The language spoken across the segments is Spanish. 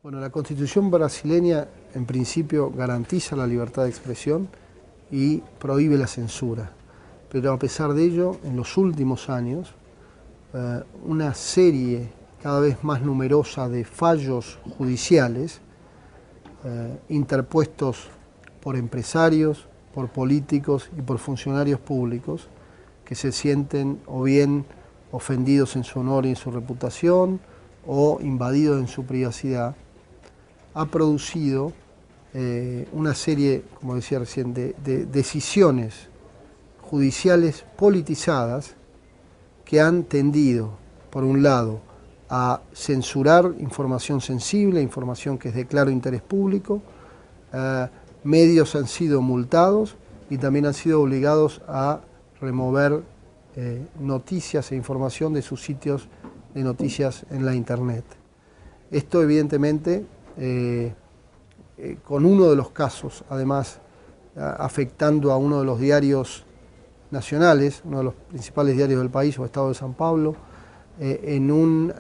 Bueno, la Constitución brasileña en principio garantiza la libertad de expresión y prohíbe la censura, pero a pesar de ello, en los últimos años, una serie cada vez más numerosa de fallos judiciales interpuestos por empresarios, por políticos y por funcionarios públicos que se sienten o bien ofendidos en su honor y en su reputación o invadidos en su privacidad, ha producido una serie, como decía recién, de decisiones judiciales politizadas que han tendido, por un lado, a censurar información sensible, información que es de claro interés público, medios han sido multados y también han sido obligados a remover noticias e información de sus sitios de noticias en la Internet. Esto evidentemente con uno de los casos, además afectando a uno de los diarios nacionales, uno de los principales diarios del país, o Estado de San Pablo, en un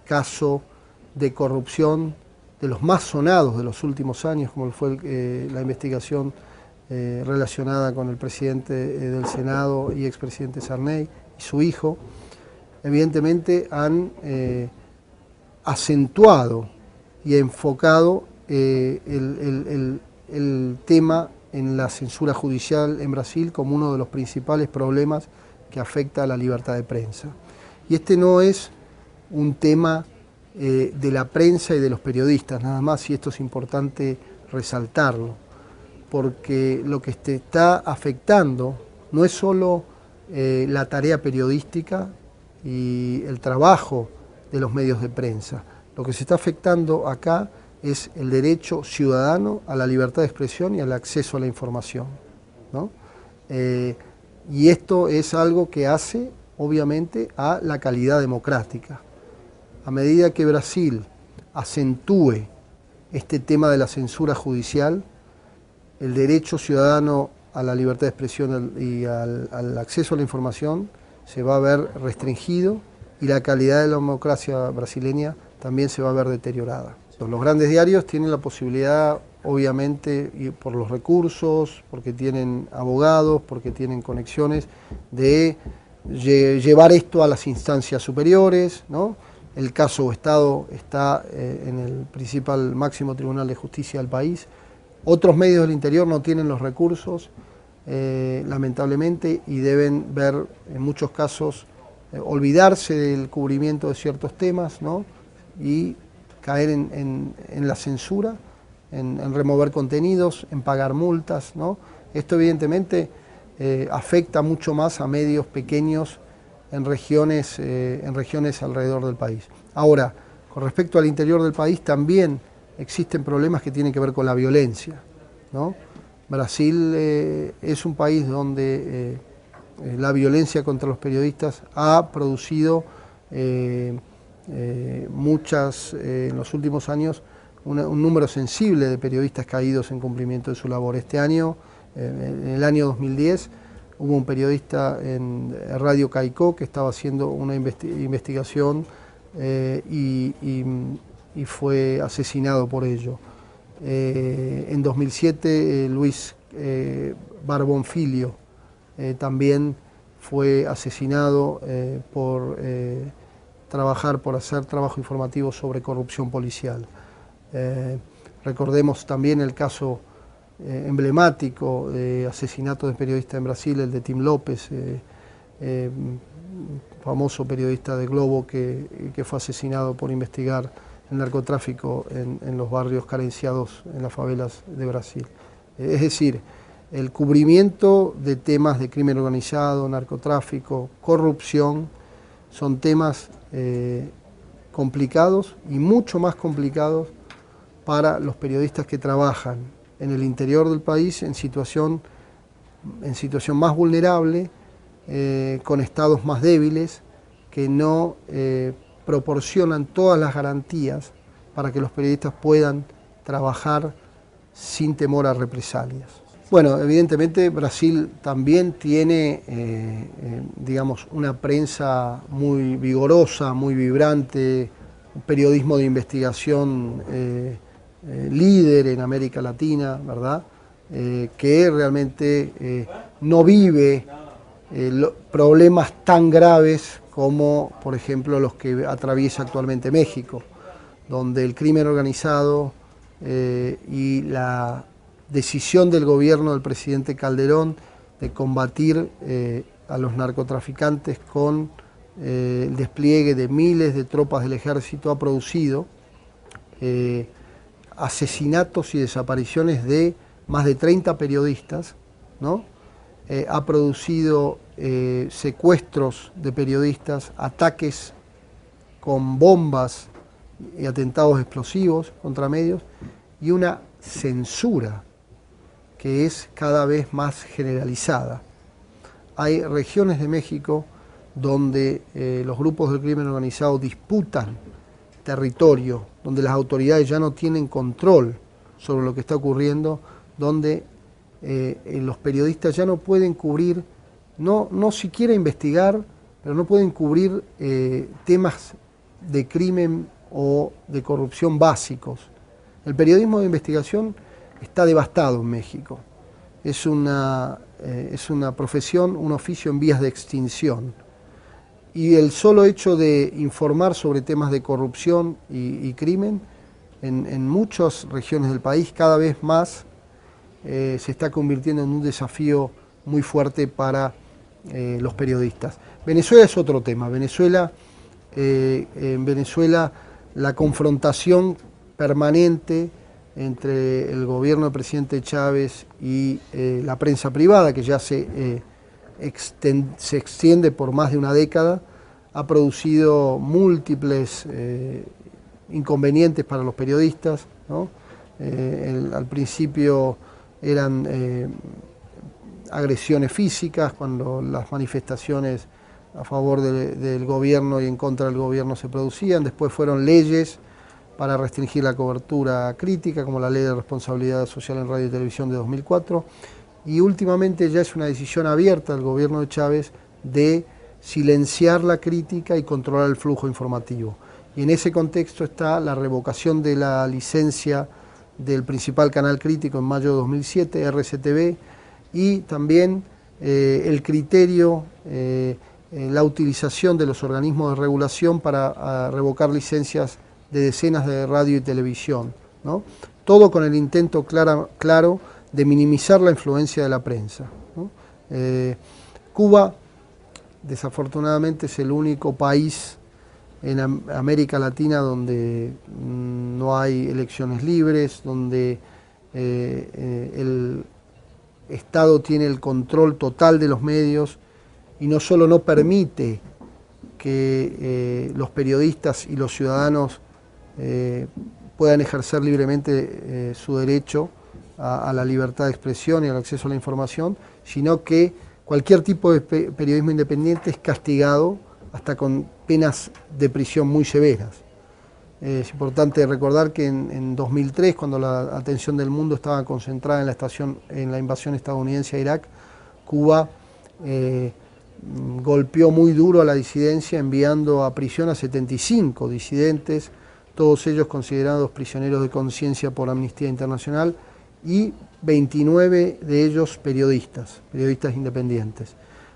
caso de corrupción de los más sonados de los últimos años, como fue la investigación relacionada con el presidente del Senado y expresidente Sarney y su hijo. Evidentemente han acentuado y enfocado el tema en la censura judicial en Brasil como uno de los principales problemas que afecta a la libertad de prensa. Y este no es un tema de la prensa y de los periodistas, nada más, y esto es importante resaltarlo, porque lo que está afectando no es solo la tarea periodística y el trabajo de los medios de prensa. Lo que se está afectando acá es el derecho ciudadano a la libertad de expresión y al acceso a la información, ¿no? Y esto es algo que hace, obviamente, a la calidad democrática. A medida que Brasil acentúe este tema de la censura judicial, el derecho ciudadano a la libertad de expresión y al acceso a la información se va a ver restringido y la calidad de la democracia brasileña también se va a ver deteriorada. Los grandes diarios tienen la posibilidad, obviamente, y por los recursos, porque tienen abogados, porque tienen conexiones, de llevar esto a las instancias superiores, ¿no? El caso Estado está en el principal máximo tribunal de justicia del país. Otros medios del interior no tienen los recursos, lamentablemente, y deben ver, en muchos casos, olvidarse del cubrimiento de ciertos temas, ¿no? Y caer en la censura, en remover contenidos, en pagar multas, ¿no? Esto evidentemente afecta mucho más a medios pequeños en regiones alrededor del país. Ahora, con respecto al interior del país también existen problemas que tienen que ver con la violencia, ¿no? Brasil es un país donde la violencia contra los periodistas ha producido en los últimos años, un número sensible de periodistas caídos en cumplimiento de su labor. Este año, en el año 2010, hubo un periodista en Radio Caicó que estaba haciendo una investigación y fue asesinado por ello. En 2007, Luis Barbón Filho también fue asesinado por hacer trabajo informativo sobre corrupción policial. Recordemos también el caso emblemático de asesinato de periodistas en Brasil, el de Tim López, famoso periodista de Globo que fue asesinado por investigar el narcotráfico en los barrios carenciados en las favelas de Brasil. Es decir, el cubrimiento de temas de crimen organizado, narcotráfico, corrupción, son temas complicados y mucho más complicados para los periodistas que trabajan en el interior del país en situación más vulnerable, con estados más débiles, que no proporcionan todas las garantías para que los periodistas puedan trabajar sin temor a represalias. Bueno, evidentemente Brasil también tiene, digamos, una prensa muy vigorosa, muy vibrante, un periodismo de investigación líder en América Latina, ¿verdad? Que realmente no vive problemas tan graves como, por ejemplo, los que atraviesa actualmente México, donde el crimen organizado y la decisión del gobierno del presidente Calderón de combatir a los narcotraficantes con el despliegue de miles de tropas del ejército ha producido asesinatos y desapariciones de más de 30 periodistas, ¿no? Ha producido secuestros de periodistas, ataques con bombas y atentados explosivos contra medios y una censura que es cada vez más generalizada. Hay regiones de México donde los grupos del crimen organizado disputan territorio, donde las autoridades ya no tienen control sobre lo que está ocurriendo, donde los periodistas ya no pueden cubrir, no siquiera investigar, pero no pueden cubrir temas de crimen o de corrupción básicos. El periodismo de investigación está devastado en México. Es una profesión, un oficio en vías de extinción. Y el solo hecho de informar sobre temas de corrupción y crimen en muchas regiones del país cada vez más se está convirtiendo en un desafío muy fuerte para los periodistas. Venezuela es otro tema. En Venezuela la confrontación permanente entre el gobierno del presidente Chávez y la prensa privada, que ya se extiende por más de una década, ha producido múltiples inconvenientes para los periodistas, ¿no? Al principio eran agresiones físicas cuando las manifestaciones a favor del gobierno y en contra del gobierno se producían, después fueron leyes para restringir la cobertura crítica, como la Ley de Responsabilidad Social en Radio y Televisión de 2004, y últimamente ya es una decisión abierta del gobierno de Chávez de silenciar la crítica y controlar el flujo informativo. Y en ese contexto está la revocación de la licencia del principal canal crítico en mayo de 2007, RCTV, y también el criterio, la utilización de los organismos de regulación para revocar licencias de decenas de radio y televisión, ¿no? Todo con el intento claro de minimizar la influencia de la prensa, ¿no? Cuba, desafortunadamente, es el único país en América Latina donde no hay elecciones libres, donde el Estado tiene el control total de los medios y no solo no permite que los periodistas y los ciudadanos puedan ejercer libremente su derecho a la libertad de expresión y al acceso a la información, sino que cualquier tipo de periodismo independiente es castigado hasta con penas de prisión muy severas. Es importante recordar que en 2003, cuando la atención del mundo estaba concentrada en la invasión estadounidense a Irak, Cuba golpeó muy duro a la disidencia, enviando a prisión a 75 disidentes, todos ellos considerados prisioneros de conciencia por Amnistía Internacional, y 29 de ellos periodistas independientes.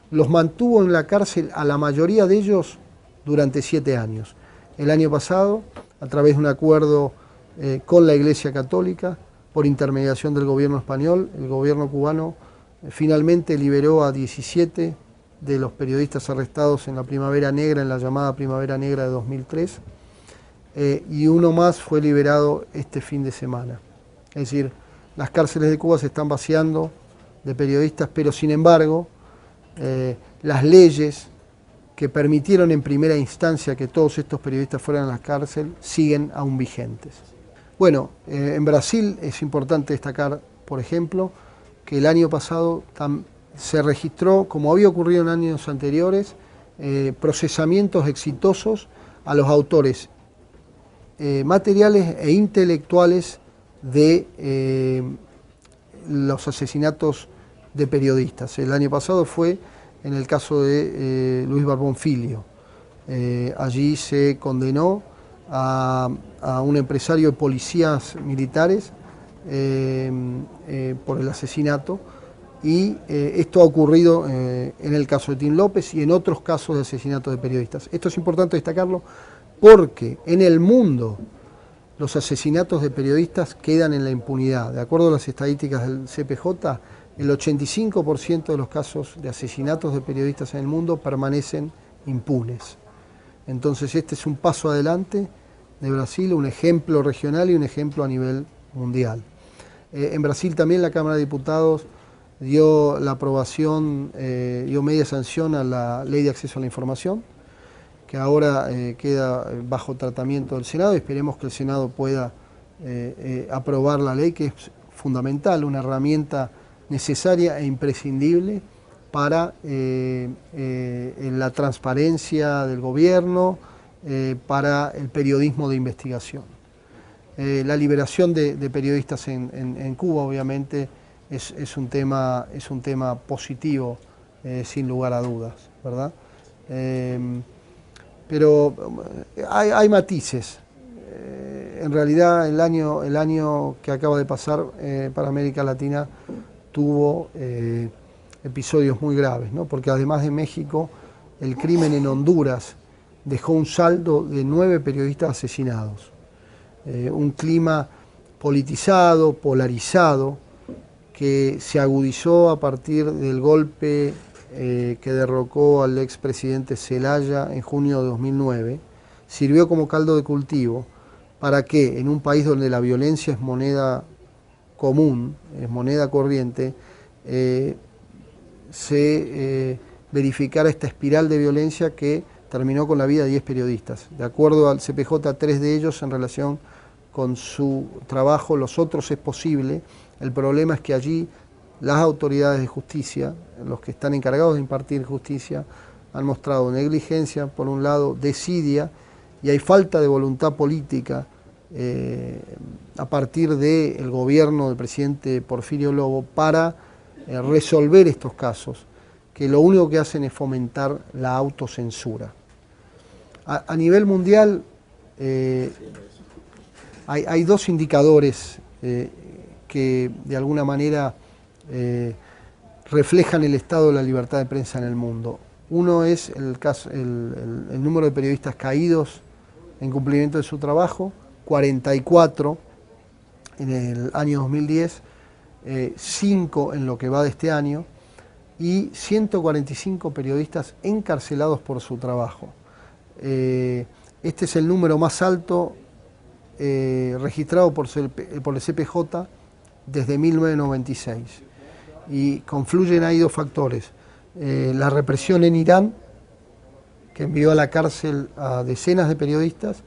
Los mantuvo en la cárcel a la mayoría de ellos durante 7 años. El año pasado, a través de un acuerdo con la Iglesia Católica, por intermediación del gobierno español, el gobierno cubano finalmente liberó a 17 de los periodistas arrestados en la Primavera Negra, en la llamada Primavera Negra de 2003, y uno más fue liberado este fin de semana. Es decir, las cárceles de Cuba se están vaciando de periodistas, pero sin embargo, las leyes que permitieron en primera instancia que todos estos periodistas fueran a la cárcel siguen aún vigentes. Bueno, en Brasil es importante destacar, por ejemplo, que el año pasado se registró, como había ocurrido en años anteriores, procesamientos exitosos a los autores materiales e intelectuales de los asesinatos de periodistas. El año pasado fue en el caso de Luis Barbón Filio. Allí se condenó a un empresario de policías militares por el asesinato, y esto ha ocurrido en el caso de Tim López y en otros casos de asesinatos de periodistas. Esto es importante destacarlo porque en el mundo los asesinatos de periodistas quedan en la impunidad. De acuerdo a las estadísticas del CPJ, el 85% de los casos de asesinatos de periodistas en el mundo permanecen impunes. Entonces este es un paso adelante de Brasil, un ejemplo regional y un ejemplo a nivel mundial. En Brasil también la Cámara de Diputados dio la aprobación, dio media sanción a la Ley de Acceso a la Información, que ahora queda bajo tratamiento del Senado, y esperemos que el Senado pueda aprobar la ley, que es fundamental, una herramienta necesaria e imprescindible para la transparencia del gobierno, para el periodismo de investigación. La liberación de periodistas en Cuba, obviamente, es un tema positivo, sin lugar a dudas, ¿verdad? Pero hay matices. En realidad el año que acaba de pasar para América Latina tuvo episodios muy graves, ¿no? Porque además de México, el crimen en Honduras dejó un saldo de 9 periodistas asesinados. Un clima politizado, polarizado, que se agudizó a partir del golpe que derrocó al expresidente Zelaya en junio de 2009, sirvió como caldo de cultivo para que en un país donde la violencia es moneda común, es moneda corriente, se verificara esta espiral de violencia que terminó con la vida de 10 periodistas. De acuerdo al CPJ, 3 de ellos en relación con su trabajo, los otros es posible. El problema es que allí las autoridades de justicia, los que están encargados de impartir justicia, han mostrado negligencia, por un lado, desidia, y hay falta de voluntad política a partir del gobierno del presidente Porfirio Lobo para resolver estos casos, que lo único que hacen es fomentar la autocensura. A nivel mundial hay 2 indicadores que de alguna manera reflejan el estado de la libertad de prensa en el mundo. Uno es el número de periodistas caídos en cumplimiento de su trabajo, 44 en el año 2010, 5 en lo que va de este año, y 145 periodistas encarcelados por su trabajo. Este es el número más alto registrado por el CPJ desde 1996. Y confluyen ahí 2 factores. La represión en Irán, que envió a la cárcel a decenas de periodistas,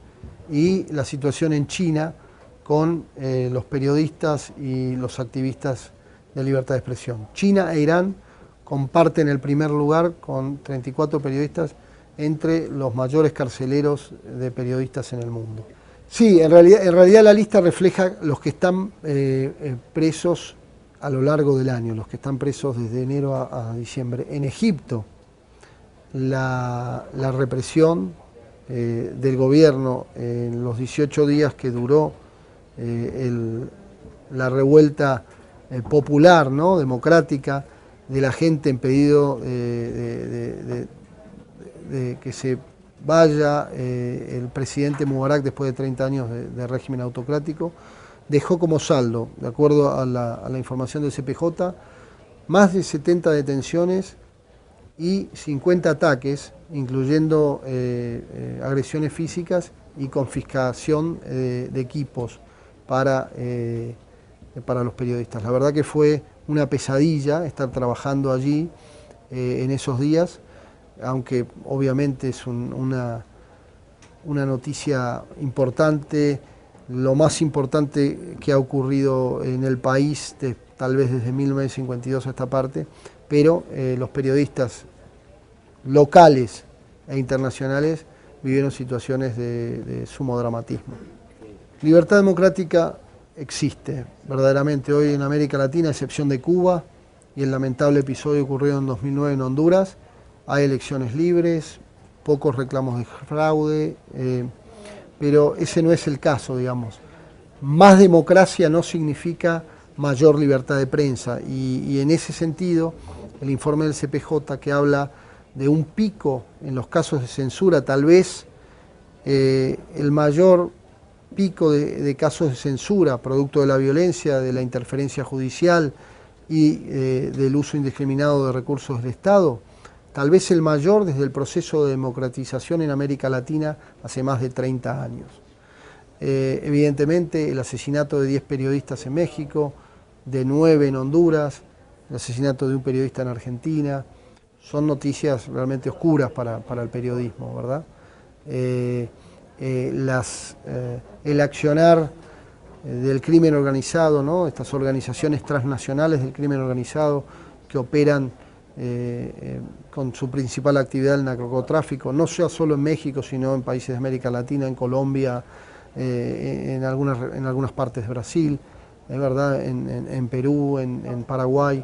y la situación en China con los periodistas y los activistas de libertad de expresión. China e Irán comparten el primer lugar con 34 periodistas entre los mayores carceleros de periodistas en el mundo. Sí, en realidad la lista refleja los que están presos a lo largo del año, los que están presos desde enero a diciembre. En Egipto, la represión del gobierno en los 18 días que duró la revuelta popular, ¿no?, democrática, de la gente en pedido de que se vaya el presidente Mubarak después de 30 años de régimen autocrático, dejó como saldo, de acuerdo a la información del CPJ, más de 70 detenciones y 50 ataques, incluyendo agresiones físicas y confiscación de equipos para los periodistas. La verdad que fue una pesadilla estar trabajando allí en esos días, aunque obviamente es una noticia importante, lo más importante que ha ocurrido en el país, tal vez desde 1952 a esta parte, pero los periodistas locales e internacionales vivieron situaciones de sumo dramatismo. Libertad democrática existe, verdaderamente, hoy en América Latina, a excepción de Cuba y el lamentable episodio ocurrido en 2009 en Honduras. Hay elecciones libres, pocos reclamos de fraude, pero ese no es el caso, digamos. Más democracia no significa mayor libertad de prensa, y en ese sentido el informe del CPJ, que habla de un pico en los casos de censura, tal vez el mayor pico de casos de censura producto de la violencia, de la interferencia judicial y del uso indiscriminado de recursos del Estado, tal vez el mayor desde el proceso de democratización en América Latina hace más de 30 años. Evidentemente el asesinato de 10 periodistas en México, de 9 en Honduras, el asesinato de un periodista en Argentina, son noticias realmente oscuras para el periodismo, ¿verdad? El accionar del crimen organizado, ¿no? Estas organizaciones transnacionales del crimen organizado que operan con su principal actividad el narcotráfico, no sea solo en México, sino en países de América Latina, en Colombia, en algunas partes de Brasil, ¿verdad? En Perú, en Paraguay,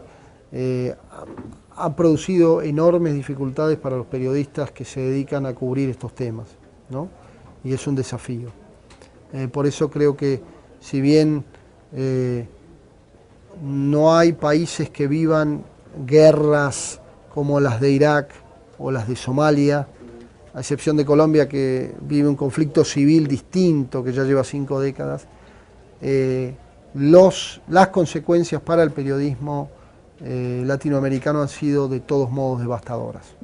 ha producido enormes dificultades para los periodistas que se dedican a cubrir estos temas, ¿no? Y es un desafío. Por eso creo que si bien no hay países que vivan guerras como las de Irak o las de Somalia, a excepción de Colombia, que vive un conflicto civil distinto que ya lleva 5 décadas, las consecuencias para el periodismo latinoamericano han sido de todos modos devastadoras.